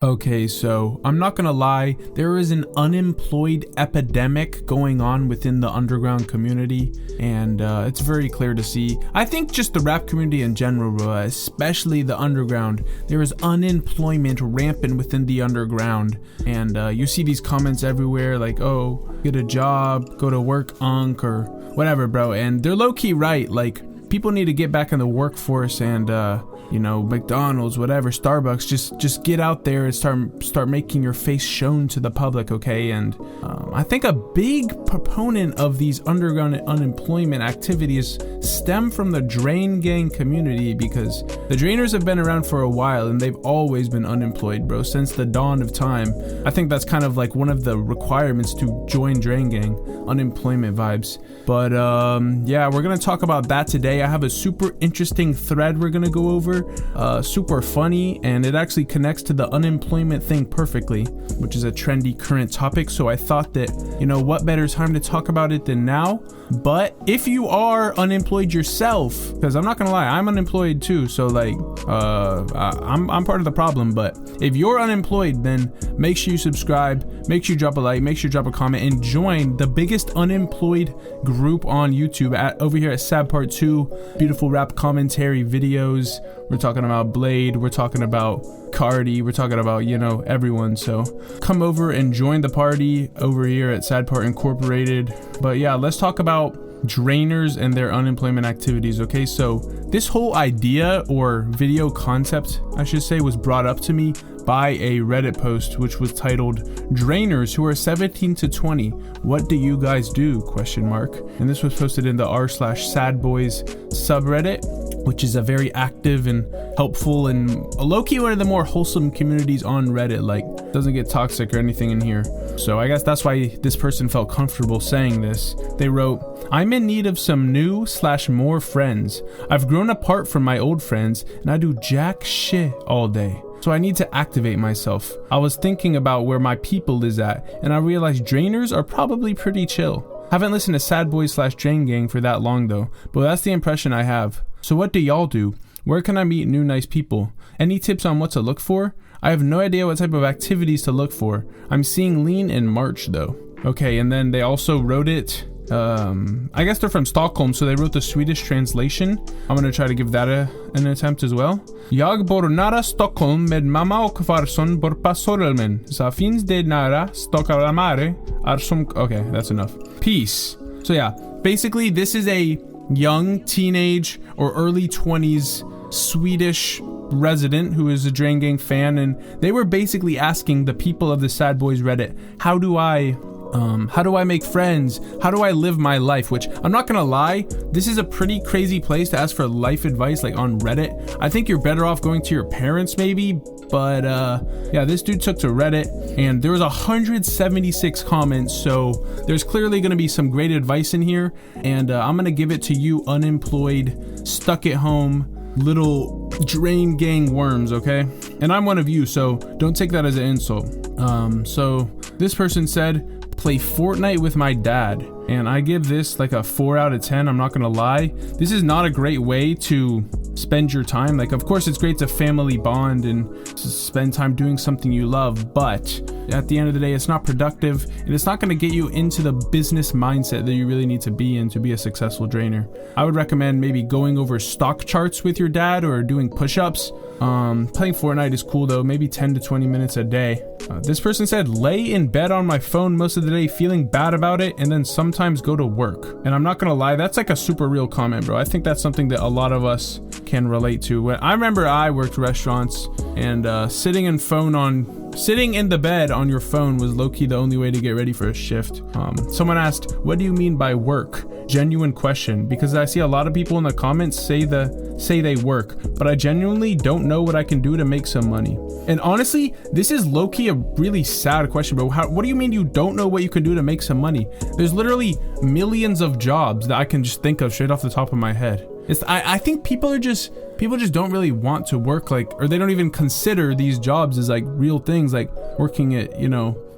Okay, so I'm not gonna lie, there is an unemployed epidemic going on within the underground community, and it's very clear to see. I think just the rap community in general, especially the underground, there is unemployment rampant within the underground, and you see these comments everywhere like, oh, get a job, go to work, or whatever, bro, and they're low-key right. Like, people need to get back in the workforce, and McDonald's, whatever, Starbucks, just get out there and start making your face shown to the public, okay? And I think a big proponent of these underground unemployment activities stem from the Drain Gang community, because the Drainers have been around for a while and they've always been unemployed, bro, since the dawn of time. I think that's kind of like one of the requirements to join Drain Gang, unemployment vibes. But yeah, we're gonna talk about that today. I have a super interesting thread we're gonna go over. Super funny, and it actually connects to the unemployment thing perfectly, which is a trendy current topic. So I thought that, what better time to talk about it than now. But if you are unemployed yourself, because I'm not gonna lie, I'm unemployed too, so like I'm part of the problem. But if you're unemployed, then make sure you subscribe, make sure you drop a like, make sure you drop a comment, and join the biggest unemployed group on YouTube over here at Sad Part 2. Beautiful rap commentary videos. We're talking about Bladee, we're talking about Cardi, we're talking about, everyone. So come over and join the party over here at Sad Part Incorporated. But yeah, let's talk about drainers and their unemployment activities. Okay, so this whole idea or video concept, I should say, was brought up to me by a Reddit post which was titled "Drainers who are 17 to 20, what do you guys do?" ? And this was posted in the r/sadboys subreddit, which is a very active and helpful and low-key one of the more wholesome communities on Reddit. Like, doesn't get toxic or anything in here. So I guess that's why this person felt comfortable saying this. They wrote, "I'm in need of some new/more friends. I've grown apart from my old friends and I do jack shit all day. So I need to activate myself. I was thinking about where my people is at, and I realized drainers are probably pretty chill. Haven't listened to Sad Boys/Drain Gang for that long though, but that's the impression I have. So what do y'all do? Where can I meet new nice people? Any tips on what to look for? I have no idea what type of activities to look for. I'm seeing lean in March though." Okay, and then they also wrote it. I guess they're from Stockholm, so they wrote the Swedish translation. I'm gonna try to give that an attempt as well. "Jag bor nära Stockholm med mamma och farson bor på Sorelmen. Så finns det nära Stockholmare är som..." Okay, that's enough. Peace. So yeah, basically this is a young teenage or early 20s Swedish resident who is a Drain Gang fan, and they were basically asking the people of the Sad Boys Reddit, how do I make friends? How do I live my life? Which, I'm not gonna lie, this is a pretty crazy place to ask for life advice, like on Reddit. I think you're better off going to your parents maybe, but yeah, this dude took to Reddit and there was 176 comments, so there's clearly gonna be some great advice in here, and I'm gonna give it to you unemployed, stuck at home, little Drain Gang worms, okay? And I'm one of you, so don't take that as an insult. So this person said, "Play Fortnite with my dad," and I give this like a 4 out of 10. I'm not gonna lie, this is not a great way to spend your time. Like, of course it's great to family bond and to spend time doing something you love, but at the end of the day, it's not productive and it's not going to get you into the business mindset that you really need to be in to be a successful drainer. I would recommend maybe going over stock charts with your dad or doing push-ups. Playing Fortnite is cool though, maybe 10 to 20 minutes a day. This person said, "Lay in bed on my phone most of the day feeling bad about it and then sometimes go to work." And I'm not gonna lie, that's like a super real comment, bro. I think that's something that a lot of us can relate to. When I remember I worked restaurants, and sitting in the bed on your phone was low-key the only way to get ready for a shift. Someone asked, "What do you mean by work?" Genuine question, because I see a lot of people in the comments say they work, but I genuinely don't know what I can do to make some money. And honestly, this is low-key a really sad question, bro. What do you mean you don't know what you can do to make some money? There's literally millions of jobs that I can just think of straight off the top of my head. I think people just don't really want to work, like, or they don't even consider these jobs as like real things, like working at,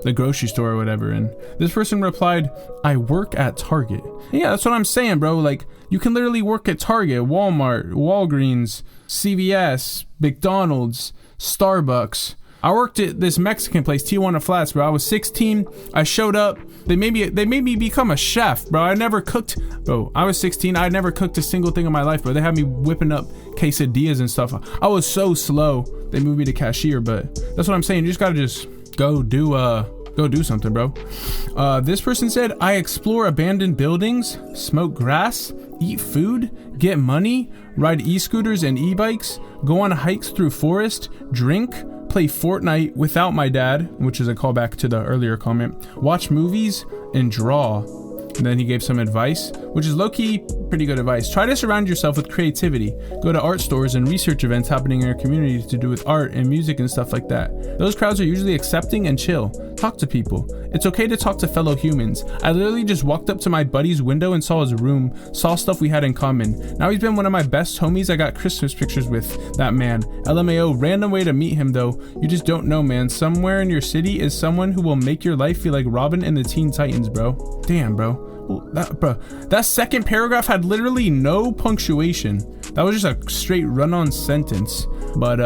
the grocery store or whatever. And this person replied, "I work at Target." Yeah, that's what I'm saying, bro. Like, you can literally work at Target, Walmart, Walgreens, CVS, McDonald's, Starbucks. I worked at this Mexican place, Tijuana Flats, bro. I was 16. I showed up. They made me become a chef, bro. I never cooked. Bro, I was 16. I never cooked a single thing in my life, bro. They had me whipping up quesadillas and stuff. I was so slow. They moved me to cashier, but that's what I'm saying. You just gotta go do something, bro. This person said, I explore abandoned buildings, smoke grass, eat food, get money, ride e-scooters and e-bikes, go on hikes through forest, drink, play Fortnite without my dad, which is a callback to the earlier comment, watch movies, and draw. And then he gave some advice, which is low-key pretty good advice. Try to surround yourself with creativity. Go to art stores and research events happening in your community to do with art and music and stuff like that. Those crowds are usually accepting and chill. Talk to people. It's okay to talk to fellow humans. I literally just walked up to my buddy's window and saw his room, saw stuff we had in common. Now he's been one of my best homies. I got Christmas pictures with that man. LMAO, random way to meet him though. You just don't know, man. Somewhere in your city is someone who will make your life feel like Robin and the Teen Titans, bro. Damn, bro. That second paragraph had literally no punctuation. That was just a straight run-on sentence. But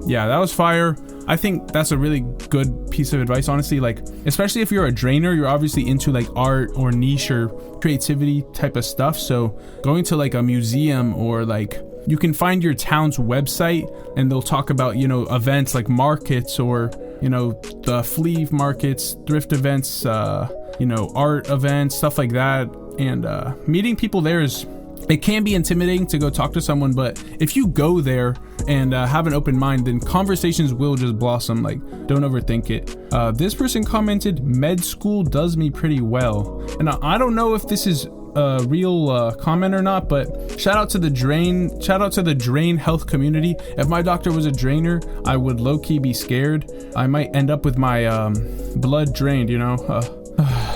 yeah, that was fire. I think that's a really good piece of advice, honestly. Like, especially if you're a drainer, you're obviously into like art or niche or creativity type of stuff. So going to like a museum, or like you can find your town's website and they'll talk about, you know, events like markets, or, you know, the flea markets, thrift events, you know, art events, stuff like that. And meeting people there it can be intimidating to go talk to someone, but if you go there and have an open mind, then conversations will just blossom. Like, don't overthink it. This person commented, med school does me pretty well. And I don't know if this is a real comment or not, but shout out to the drain health community. If my doctor was a drainer, I would low-key be scared. I might end up with my blood drained, you know.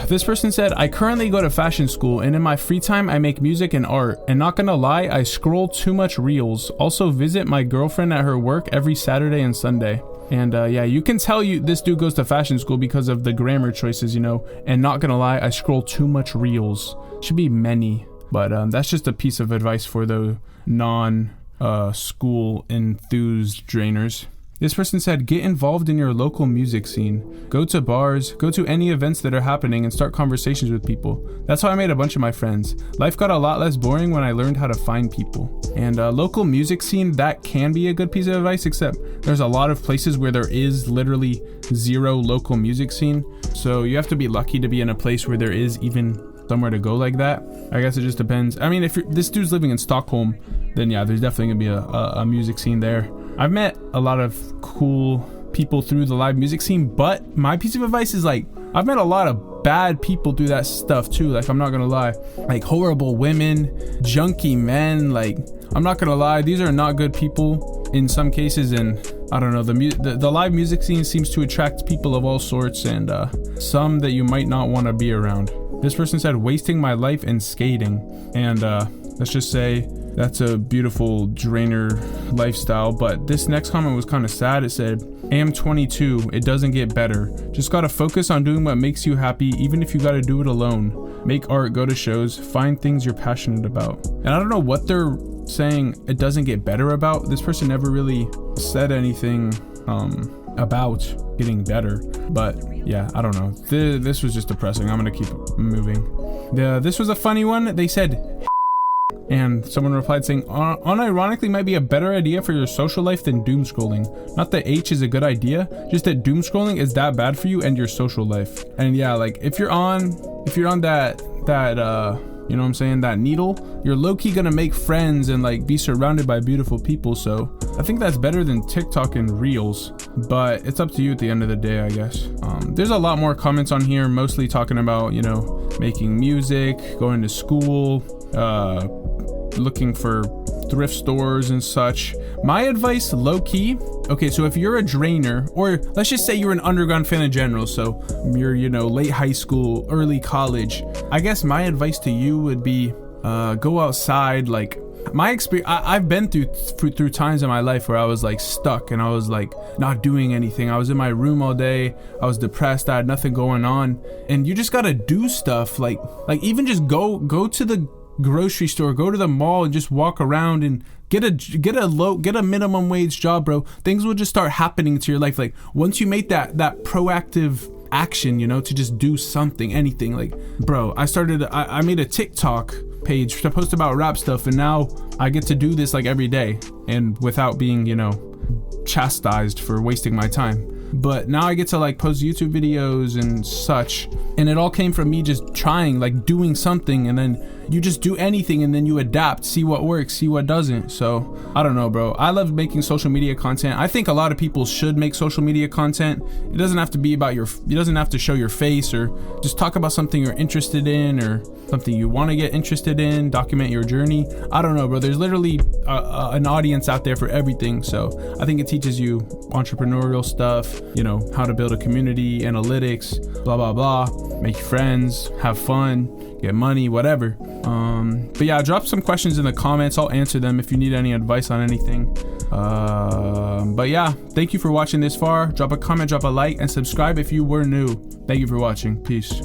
This person said, I currently go to fashion school, and in my free time I make music and art, and not gonna lie, I scroll too much reels. Also visit my girlfriend at her work every Saturday and Sunday. And yeah, you can tell this dude goes to fashion school because of the grammar choices, you know. And not gonna lie, I scroll too much reels. Should be many, but that's just a piece of advice for the non-school enthused drainers. This person said, get involved in your local music scene. Go to bars, go to any events that are happening, and start conversations with people. That's how I made a bunch of my friends. Life got a lot less boring when I learned how to find people. And local music scene, that can be a good piece of advice, except there's a lot of places where there is literally zero local music scene. So you have to be lucky to be in a place where there is even somewhere to go like that. I guess it just depends. I mean, if this dude's living in Stockholm, then yeah, there's definitely gonna be a music scene there. I've met a lot of cool people through the live music scene, but my piece of advice is, like, I've met a lot of bad people through that stuff too. Like, I'm not gonna lie, like horrible women, junky men. Like, I'm not gonna lie, these are not good people in some cases. And I don't know, the live music scene seems to attract people of all sorts, and some that you might not want to be around. This person said, wasting my life in skating. And let's just say that's a beautiful drainer lifestyle. But this next comment was kind of sad. It said, am 22, it doesn't get better. Just gotta focus on doing what makes you happy, even if you gotta do it alone. Make art, go to shows, find things you're passionate about. And I don't know what they're saying it doesn't get better about. This person never really said anything about getting better, but yeah, I don't know. This was just depressing. I'm gonna keep moving. This was a funny one. They said, and someone replied saying, unironically might be a better idea for your social life than doom scrolling. Not that H is a good idea, just that doom scrolling is that bad for you and your social life. And yeah, like if you're on that you know what I'm saying, that needle, you're low-key gonna make friends and like be surrounded by beautiful people. So I think that's better than TikTok and Reels, but it's up to you at the end of the day, I guess. There's a lot more comments on here, mostly talking about, you know, making music, going to school, looking for thrift stores and such. My advice, low-key, okay, so if you're a drainer, or let's just say you're an underground fan in general, so you're, you know, late high school, early college, I guess my advice to you would be go outside. Like, my experience, I've been through times in my life where I was like stuck and I was like not doing anything. I was in my room all day, I was depressed, I had nothing going on, and you just gotta do stuff, like even just go to the grocery store, go to the mall and just walk around and Get a minimum wage job, bro. Things will just start happening to your life. Like once you make that proactive action, you know, to just do something, anything. Like, bro, I made a TikTok page to post about rap stuff, and now I get to do this like every day and without being, you know, chastised for wasting my time. But now I get to like post YouTube videos and such, and it all came from me just trying, like doing something, and then you just do anything and then you adapt, see what works, see what doesn't. So I don't know, bro. I love making social media content. I think a lot of people should make social media content. It doesn't have to be about it doesn't have to show your face, or just talk about something you're interested in or something you want to get interested in, document your journey. I don't know, bro. There's literally an audience out there for everything. So I think it teaches you entrepreneurial stuff, you know, how to build a community, analytics, blah, blah, blah, make friends, have fun, get money, whatever. But yeah, drop some questions in the comments. I'll answer them if you need any advice on anything. But yeah, thank you for watching this far. Drop a comment, drop a like, and subscribe if you were new. Thank you for watching. Peace.